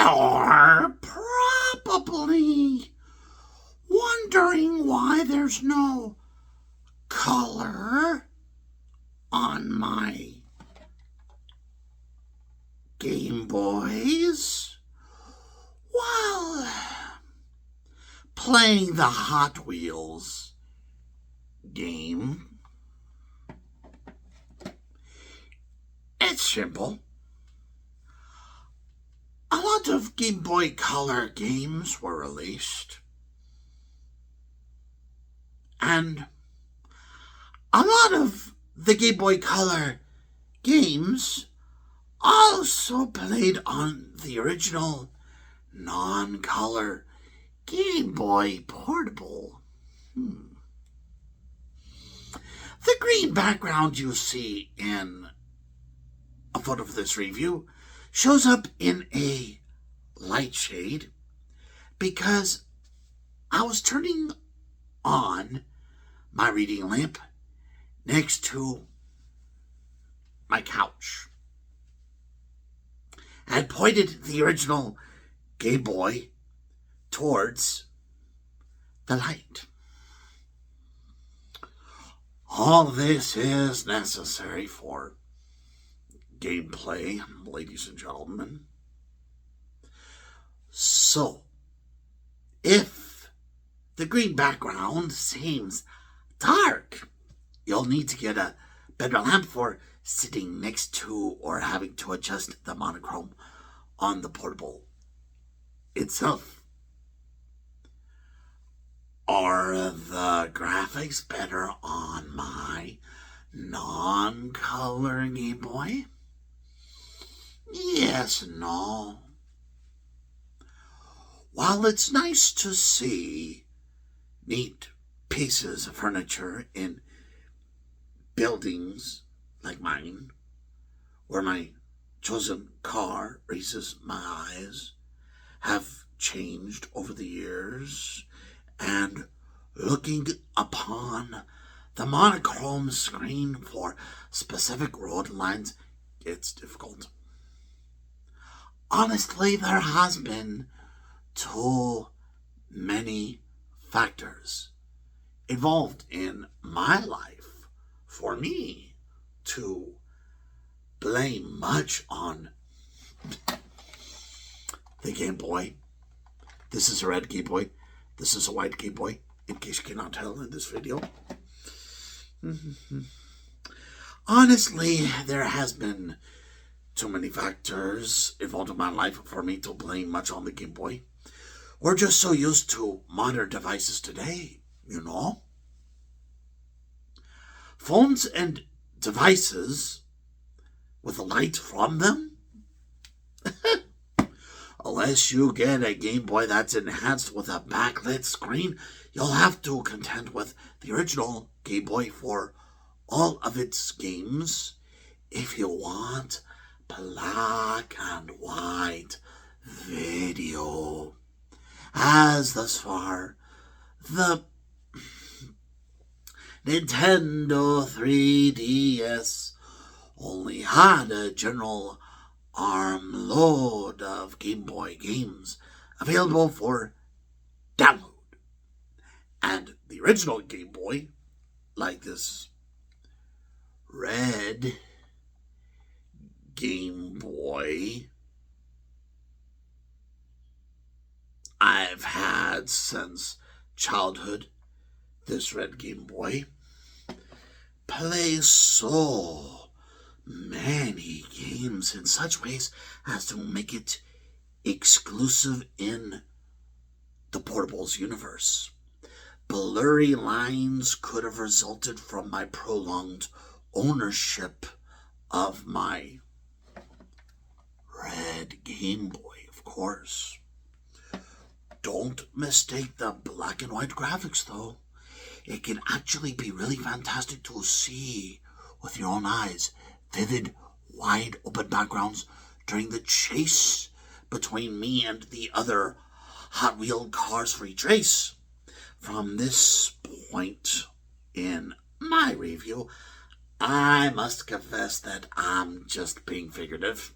You're probably wondering why there's no color on my Game Boys. Well, playing the Hot Wheels game, it's simple. A lot of Game Boy Color games were released, and a lot of the Game Boy Color games also played on the original non-color Game Boy Portable. The green background you see in a photo for this review shows up in a light shade because I was turning on my reading lamp next to my couch. I had pointed the original Game Boy towards the light. All this is necessary for gameplay, ladies and gentlemen. So, if the green background seems dark, you'll need to get a better lamp for sitting next to or having to adjust the monochrome on the portable itself. Are the graphics better on my non-color Game Boy? Yes and no. While it's nice to see neat pieces of furniture in buildings like mine, where my chosen car raises my eyes, have changed over the years, and looking upon the monochrome screen for specific road lines gets difficult. Honestly, there has been too many factors involved in my life for me to blame much on the Game Boy. This is a red Game Boy. This is a white Game Boy, in case you cannot tell in this video. Honestly, there has been too many factors involved in my life for me to blame much on the Game Boy. We're just so used to modern devices today, you know? Phones and devices with a light from them? Unless you get a Game Boy that's enhanced with a backlit screen, you'll have to contend with the original Game Boy for all of its games if you want black and white video. As thus far, the Nintendo 3DS only had a general armload of Game Boy games available for download. And the original Game Boy, like this red Game Boy, I've had since childhood. This red Game Boy plays so many games in such ways as to make it exclusive in the portable's universe. Blurry lines could have resulted from my prolonged ownership of my red Game Boy, of course. Don't mistake the black and white graphics, though. It can actually be really fantastic to see with your own eyes. Vivid, wide open backgrounds during the chase between me and the other Hot Wheel cars for each race. From this point in my review, I must confess that I'm just being figurative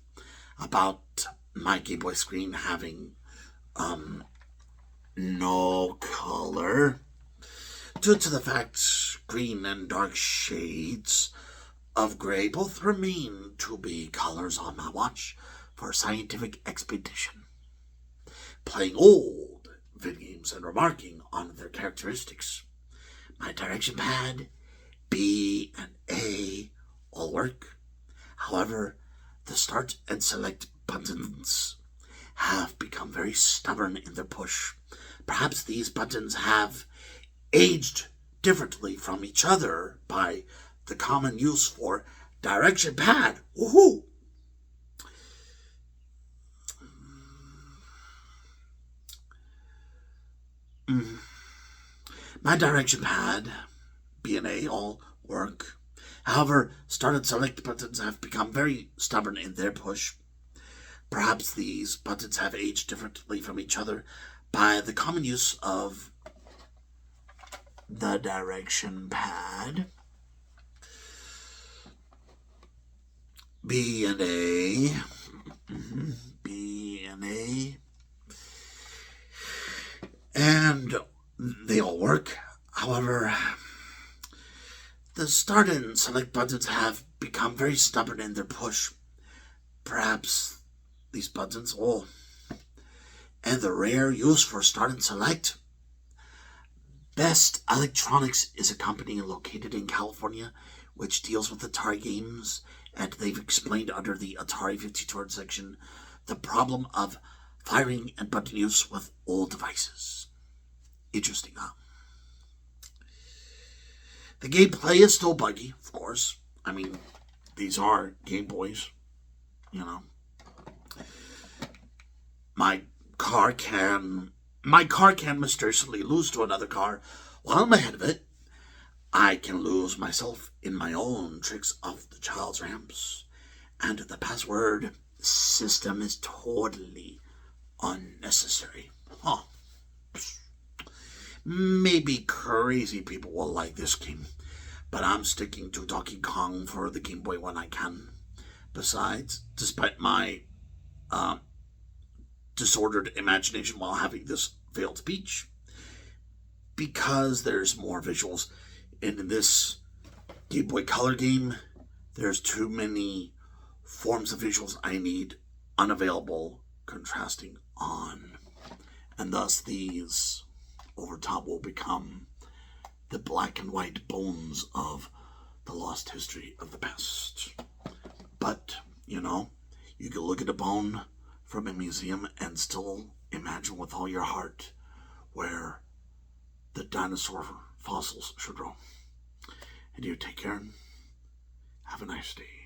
about my Game Boy screen having no color due to the fact green and dark shades of gray both remain to be colors on my watch for scientific expedition. Playing old video games and remarking on their characteristics. My direction pad, B and A, all work. However, the start and select buttons have become very stubborn in their push. Perhaps these buttons have aged differently from each other by the common use for direction pad. Woohoo! My direction pad, B and A, all work. However, start and select buttons have become very stubborn in their push. Perhaps these buttons have aged differently from each other by the common use of the direction pad, B and A, B and A, and they all work. However, the start and select buttons have become very stubborn in their push. Perhaps these buttons, and the rare use for start and select. Best Electronics is a company located in California which deals with Atari games, and they've explained under the Atari 5200 section the problem of firing and button use with old devices. Interesting, huh? The gameplay is still buggy, of course. I mean, these are Game Boys, you know. My car can mysteriously lose to another car while I'm ahead of it. I can lose myself in my own tricks of the child's ramps. And the password system is totally unnecessary. Huh. Maybe crazy people will like this game, but I'm sticking to Donkey Kong for the Game Boy when I can. Besides, despite my disordered imagination while having this failed speech, because there's more visuals in this Game Boy Color game, there's too many forms of visuals I need unavailable contrasting on, and thus these over top will become the black and white bones of the lost history of the past. But, you can look at a bone from a museum and still imagine with all your heart where the dinosaur fossils should roam. And you take care and have a nice day.